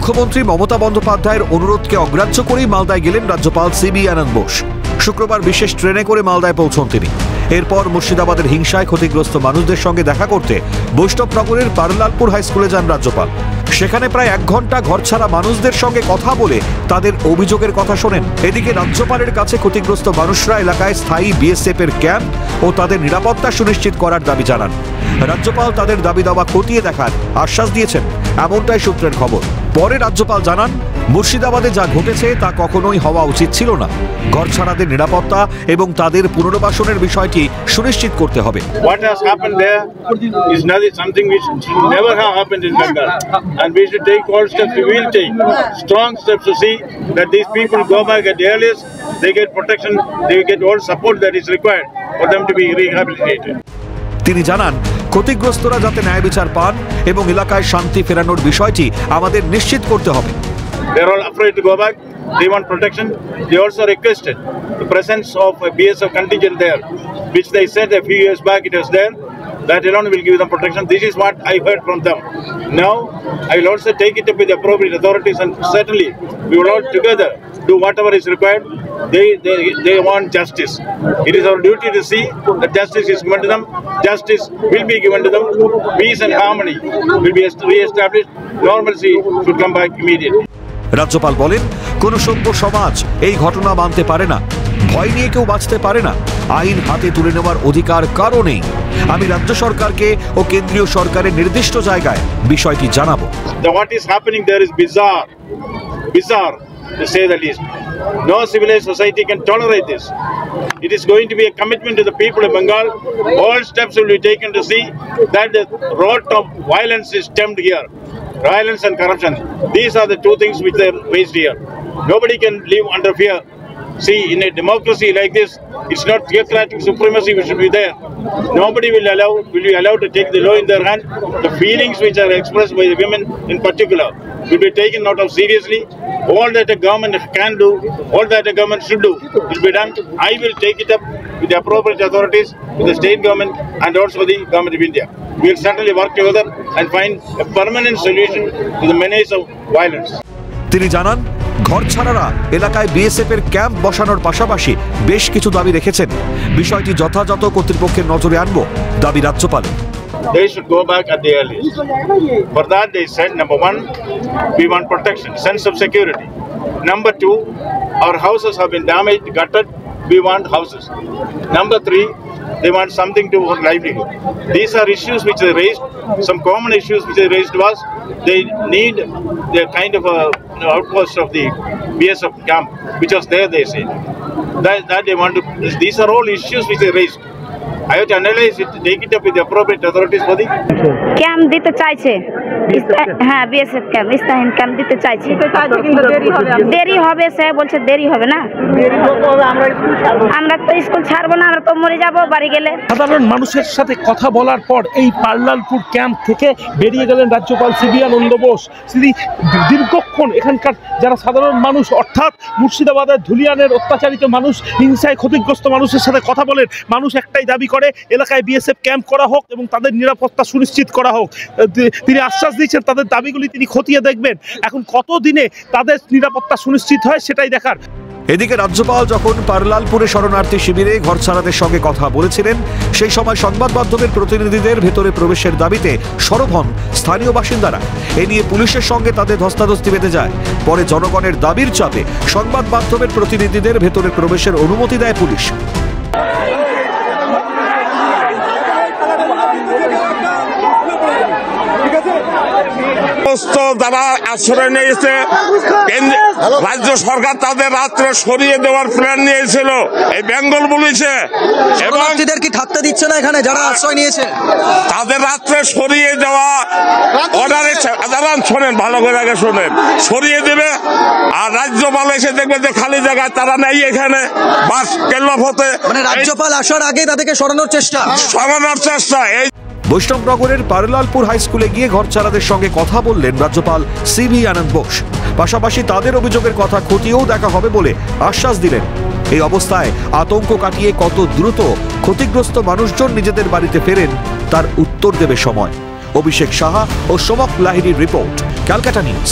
মুখ্যমন্ত্রী মমতা বন্দ্যোপাধ্যায়ের অনুরোধকে অগ্রাহ্য করেই মালদায় গেলেন রাজ্যপাল সিবি আনন্দ বোস। শুক্রবার বিশেষ ট্রেনে করে মালদায় পৌঁছন তিনি। এরপর মুর্শিদাবাদের হিংসায় ক্ষতিগ্রস্ত মানুষদের সঙ্গে দেখা করতে বৈষ্ণবনগরের পারলালপুর হাই স্কুলে যান রাজ্যপাল। সেখানে প্রায় 1 ঘন্টা ঘরছাড়া মানুষদের সঙ্গে কথা বলে তাদের অভিযোগের কথা শোনেন। এদিকে রাজ্যপালের কাছে ক্ষতিগ্রস্ত মানুষরা এলাকায় স্থায়ী বিএসএফ এর ক্যাম্প ও তাদের নিরাপত্তা সুনিশ্চিত করার দাবি জানান। রাজ্যপাল তাদের দাবি দাওয়া খতিয়ে দেখার আশ্বাস দিয়েছেন, এমনটাই সূত্রের খবর। পরে রাজ্যপাল জানান, মুর্শিদাবাদে যা ঘটেছে তা কখনোই হওয়া উচিত ছিল না। ঘরছাড়াদের নিরাপত্তা এবং তাদের পুনর্বাসনের বিষয়টি সুনিশ্চিত করতে হবে। What has happened there is something which should never have happened in Bengal, and we should take all steps. We will take strong steps to see that these people go back at the earliest. They get protection. They get all support that is required for them to be rehabilitated. তিনি জানান, ক্ষতিগ্রস্তরা যাতে ন্যায় বিচার পান এবং এলাকায় শান্তি ফেরানোর বিষয়টি আমাদের নিশ্চিত করতে হবে। They are all afraid to go back. They want protection. They also requested the presence of a BSF contingent there, which they said a few years back it was there. That alone will give them protection. This is what I heard from them. Now, I will also take it up with the appropriate authorities, and certainly we will all together do whatever is required. They want justice. It is our duty to see that justice is given to them. Justice will be given to them. Peace and harmony will be re-established. Normalcy should come back immediately. রাজ্যপাল বলেন, কোন সভ্য সমাজ এই ঘটনা মানতে পারে না। ভয় নিয়ে কেউ বাঁচতে পারে না। আইন হাতে তুলে নেওয়ার অধিকার কারও নেই। আমি রাজ্য সরকারকে ও কেন্দ্রীয় সরকারের নির্দিষ্ট জায়গায় বিষয়টি জানাবো। What is happening there is bizarre to say the least. No civilized society can tolerate this. It is going to be a commitment to the people of Bengal. All steps will be taken to see that the road of violence is stemmed here. Violence and corruption. These are the two things which are raised here. Nobody can live under fear. See, in a democracy like this, it's not theocratic supremacy which should be there. Nobody will be allowed to take the law in their hand. The feelings which are expressed by the women in particular will be taken note of seriously. All that a government can do, all that a government should do will be done. I will take it up with the appropriate authorities, with the state government and also the government of India. We will certainly work together and find a permanent solution to the menace of violence. তিনি জানান, ঘরছাড়ারা এলাকায় BSF এর camp বসানোর পাশাপাশি বেশ কিছু দাবি রেখেছেন। বিষয়টি যথাযথ কর্তৃপক্ষের নজরে আনব দাবি রাজ্যপালের। They should go back at the earliest. For that they said, number 1, we want protection, sense of security. Number 2, our houses have been damaged, gutted, we want houses. Number 3, they want something to our livelihood. These are issues which they raised, some common issues which they raised to us. They need the kind of outpost of the BSF camp, which was there, they say. That they want to, these are all issues which they raised. I have to analyze it, take it up with the appropriate authorities for the camp দিতে চাইছে। হ্যাঁ, BSF camp, স্থায়ী camp দিতে চাইছে। দেরি হবে, সে বলছে দেরি হবে না। আমরা তো স্কুল ছাড়বো না, আমরা তো মরে যাবো বাড়ি গেলে। সাধারণ মানুষের সাথে কথা বলার পর এই পারলালপুর ক্যাম্প থেকে বেরিয়ে গেলেন রাজ্যপাল সিবি আনন্দ বোস। তিনি দীর্ঘক্ষণ এখানকার যারা সাধারণ মানুষ, অর্থাৎ মুর্শিদাবাদের ধুলিয়ানের অত্যাচারিত মানুষ, হিংসায় ক্ষতিগ্রস্ত মানুষের সাথে কথা বলেন। মানুষ একটাই দাবি করে, এলাকায় বিএসএফ ক্যাম্প করা হোক এবং তাদের নিরাপত্তা সুনিশ্চিত করা হোক। তিনি আশ্বাস দিয়েছেন তাদের দাবিগুলি তিনি খতিয়ে দেখবেন। এখন কতদিনে তাদের নিরাপত্তা সুনিশ্চিত হয় সেটাই দেখার। এদিকে রাজ্যপাল যখন পারলালপুরে শরণার্থী শিবিরে ঘরছাড়াদের সঙ্গে কথা বলেছিলেন, সেই সময় সংবাদ মাধ্যমের প্রতিনিধিদের ভেতরে প্রবেশের দাবিতে সরব হন স্থানীয় বাসিন্দারা। এ নিয়ে পুলিশের সঙ্গে তাদের ধস্তাধস্তি বেঁধে যায়। পরে জনগণের দাবির চাপে সংবাদ মাধ্যমের প্রতিনিধিদের ভেতরে প্রবেশের অনুমতি দেয় পুলিশ। যারা আশ্রয় নিয়েছে, রাজ্য সরকার তাদের রাত্রে সরিয়ে দেওয়ার প্ল্যান নিয়েছিল এই বেঙ্গল পুলিশে, এবং কি থাকতে দিচ্ছে না এখানে যারা আশ্রয় নিয়েছে, তাদের রাত্রে সরিয়ে দেওয়া অর্ডারে শোনেন, ভালো করে আগে শোনেন, সরিয়ে দেবে। আর রাজ্যপাল এসে দেখবে যে খালি জায়গায় তারা নেই, এখানে বাস কেল্লা হতে, মানে রাজ্যপাল আসার আগে তাদেরকে সরানোর চেষ্টা। এই বৈষ্ণবনগরের পারলালপুর হাই স্কুলে গিয়ে ঘরছাড়াদের সঙ্গে কথা বললেন রাজ্যপাল সিবি আনন্দ বোস। পাশাপাশি তাদের অভিযোগের কথা খতিয়েও দেখা হবে বলে আশ্বাস দিলেন। এই অবস্থায় আতঙ্ক কাটিয়ে কত দ্রুত ক্ষতিগ্রস্ত মানুষজন নিজেদের বাড়িতে ফেরেন তার উত্তর দেবে সময়। অভিষেক সাহা ও সমক লাহিড়ির রিপোর্ট, ক্যালকাটা নিউজ।